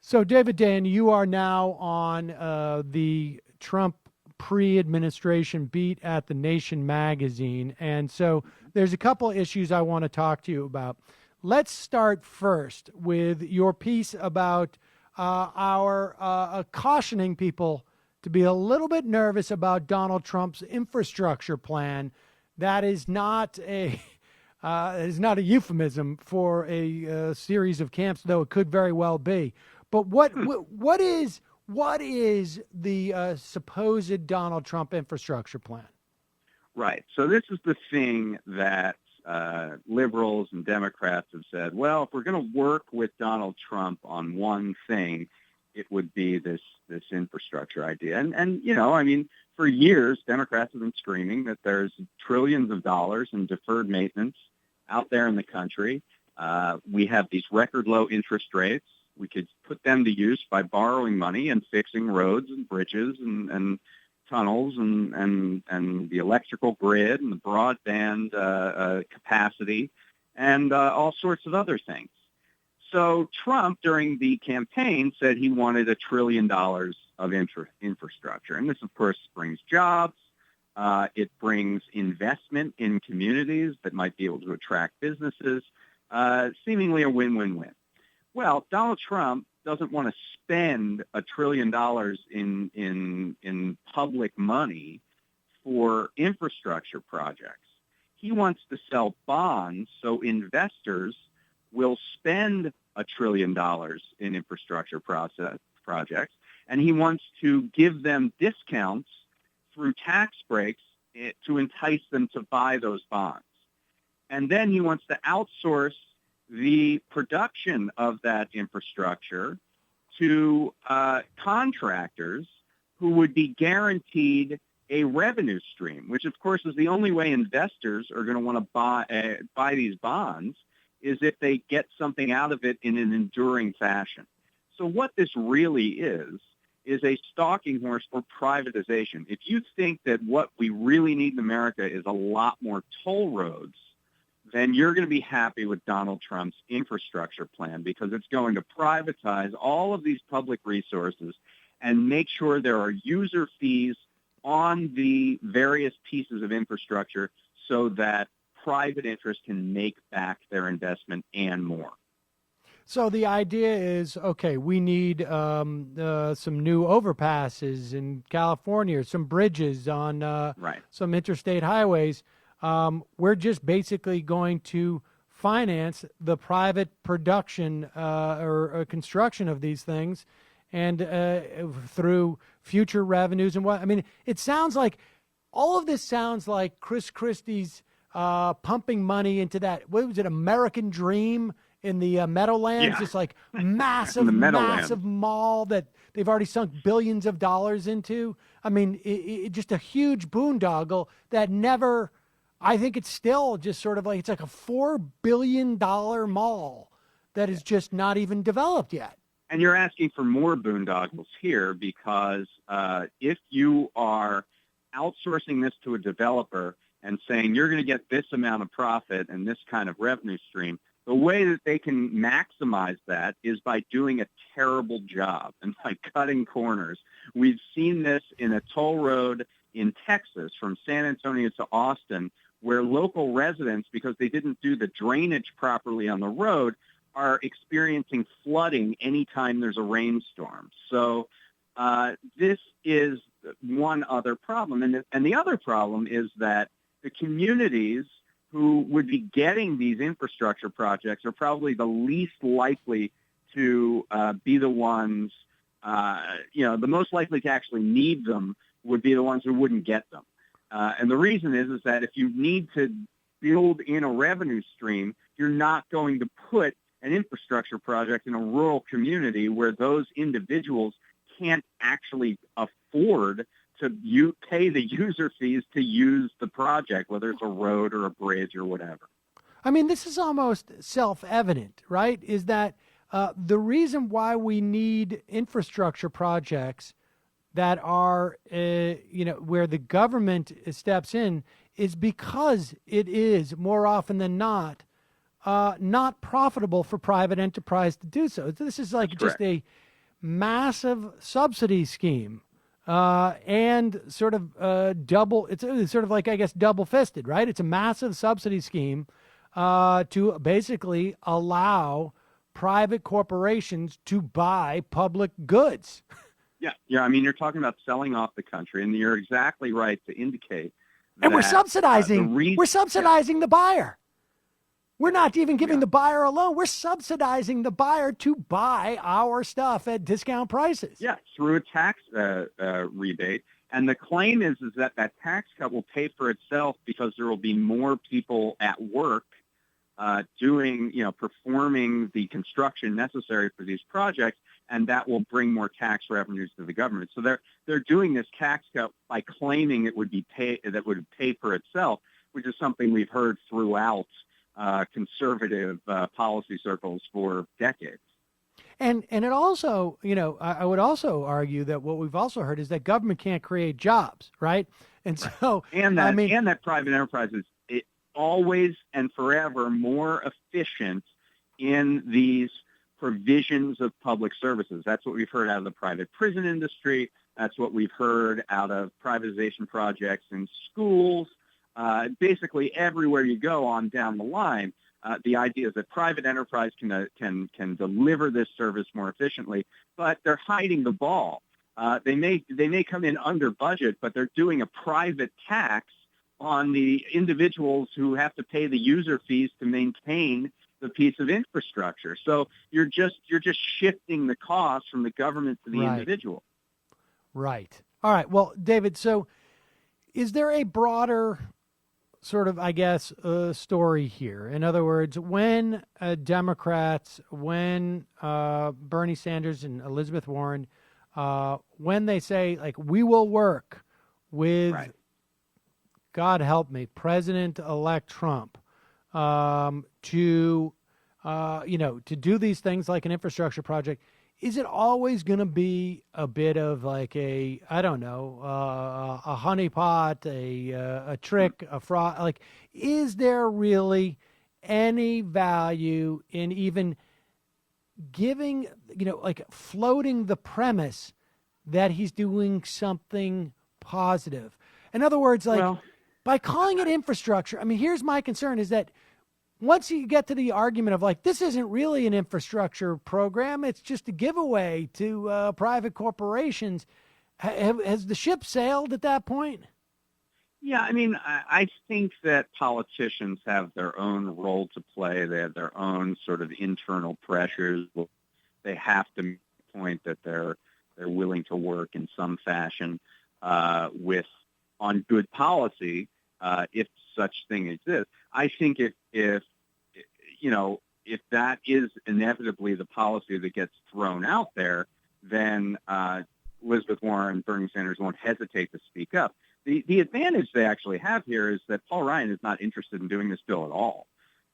So, David Dayen, you are now on the Trump pre-administration beat at The Nation magazine. And so there's a couple of issues I want to talk to you about. Let's start first with your piece about our cautioning people to be a little bit nervous about Donald Trump's infrastructure plan. That is not a euphemism for a series of camps, though it could very well be. But what is the supposed Donald Trump infrastructure plan? Right. So this is the thing that liberals and Democrats have said. Well, if we're going to work with Donald Trump on one thing, it would be this infrastructure idea. And you know, I mean, for years, Democrats have been screaming that there's trillions of dollars in deferred maintenance out there in the country. We have these record low interest rates. We could put them to use by borrowing money and fixing roads and bridges and tunnels and the electrical grid and the broadband capacity and all sorts of other things. So Trump, during the campaign, said he wanted $1 trillion of infrastructure. And this, of course, brings jobs. It brings investment in communities that might be able to attract businesses, seemingly a win-win-win. Well, Donald Trump doesn't want to spend $1 trillion in public money for infrastructure projects. He wants to sell bonds so investors will spend $1 trillion in infrastructure projects, and he wants to give them discounts through tax breaks to entice them to buy those bonds. And then he wants to outsource the production of that infrastructure to contractors who would be guaranteed a revenue stream, which of course is the only way investors are going to want to buy these bonds, is if they get something out of it in an enduring fashion. So what this really is a stalking horse for privatization. If you think that what we really need in America is a lot more toll roads, then you're going to be happy with Donald Trump's infrastructure plan, because it's going to privatize all of these public resources and make sure there are user fees on the various pieces of infrastructure so that private interests can make back their investment and more. So the idea is, okay, we need some new overpasses in California, some bridges on some interstate highways. We're just basically going to finance the private production or construction of these things, and through future revenues and what. I mean, it sounds like all of this sounds like Chris Christie's pumping money into that. What was it, American Dream in the Meadowlands? Yeah. This like massive mall that they've already sunk billions of dollars into. I mean, it just a huge boondoggle that never. I think it's still just sort of like, it's like a $4 billion mall that is just not even developed yet. And you're asking for more boondoggles here, because if you are outsourcing this to a developer and saying you're going to get this amount of profit and this kind of revenue stream, the way that they can maximize that is by doing a terrible job and by cutting corners. We've seen this in a toll road in Texas from San Antonio to Austin, where local residents, because they didn't do the drainage properly on the road, are experiencing flooding anytime there's a rainstorm. So this is one other problem. And the other problem is that the communities who would be getting these infrastructure projects are probably the least likely to be the ones, the most likely to actually need them would be the ones who wouldn't get them. And the reason is that if you need to build in a revenue stream, you're not going to put an infrastructure project in a rural community where those individuals can't actually afford to pay the user fees to use the project, whether it's a road or a bridge or whatever. I mean, this is almost self-evident, right? Is that the reason why we need infrastructure projects that are, where the government steps in, is because it is more often than not profitable for private enterprise to do so. This is like just massive subsidy scheme, and sort of double. It's sort of like, I guess, double-fisted, right? It's a massive subsidy scheme to basically allow private corporations to buy public goods. Yeah. I mean, you're talking about selling off the country, and you're exactly right to indicate. And we're subsidizing. We're subsidizing the buyer. We're not even giving the buyer a loan. We're subsidizing the buyer to buy our stuff at discount prices. Yeah, through a tax rebate. And the claim is that tax cut will pay for itself because there will be more people at work performing the construction necessary for these projects, and that will bring more tax revenues to the government. So they're doing this tax cut by claiming it would would pay for itself, which is something we've heard throughout conservative policy circles for decades. And it also, I would also argue that what we've also heard is that government can't create jobs, right? And so, and that private enterprise is always and forever more efficient in these provisions of public services. That's what we've heard out of the private prison industry. That's what we've heard out of privatization projects in schools. Basically, everywhere you go on down the line, the idea is that private enterprise can deliver this service more efficiently, but they're hiding the ball. They may come in under budget, but they're doing a private tax on the individuals who have to pay the user fees to maintain the piece of infrastructure. So you're just shifting the cost from the government to the individual. Right. All right. Well, David, so is there a broader sort of, I guess, story here? In other words, when Democrats, when Bernie Sanders and Elizabeth Warren, when they say, like, we will work with, God help me, President-elect Trump, to do these things like an infrastructure project, is it always going to be a bit of like a honeypot, a trick, a fraud? Like, is there really any value in even giving, floating the premise that he's doing something positive? In other words, by calling it infrastructure, I mean, here's my concern is that once you get to the argument of like, this isn't really an infrastructure program, it's just a giveaway to private corporations, has the ship sailed at that point? Yeah, I mean, I think that politicians have their own role to play. They have their own sort of internal pressures. They have to make the point that they're willing to work in some fashion on good policy, if such thing exists. I think if that is inevitably the policy that gets thrown out there, then Elizabeth Warren and Bernie Sanders won't hesitate to speak up. The advantage they actually have here is that Paul Ryan is not interested in doing this bill at all.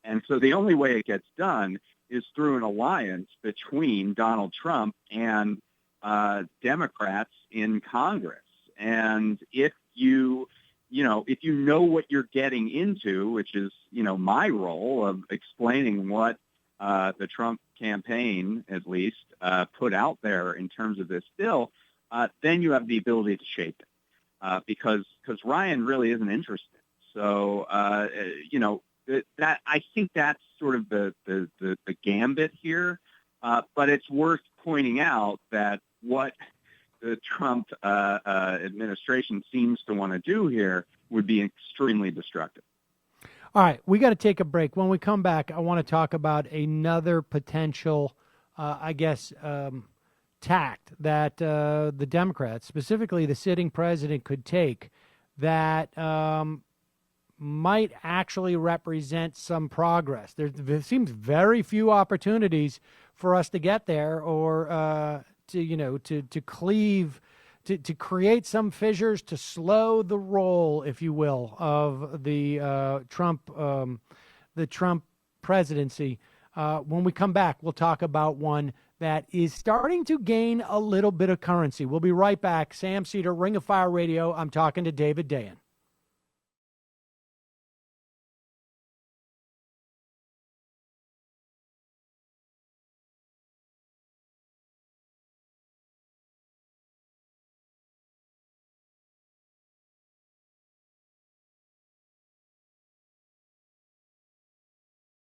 And so the only way it gets done is through an alliance between Donald Trump and Democrats in Congress. And if you know what you're getting into, which is, my role of explaining what the Trump campaign, at least, put out there in terms of this bill, then you have the ability to shape it. Because Ryan really isn't interested. So, that I think that's sort of the gambit here. But it's worth pointing out that what the Trump administration seems to want to do here would be extremely destructive. All right, we got to take a break. When we come back, I want to talk about another potential, tact that the Democrats, specifically the sitting president, could take that might actually represent some progress. There seems very few opportunities for us to get there, or to cleave, to create some fissures, to slow the roll, if you will, of the Trump presidency. When we come back, we'll talk about one that is starting to gain a little bit of currency. We'll be right back. Sam Seder, Ring of Fire Radio. I'm talking to David Dayen.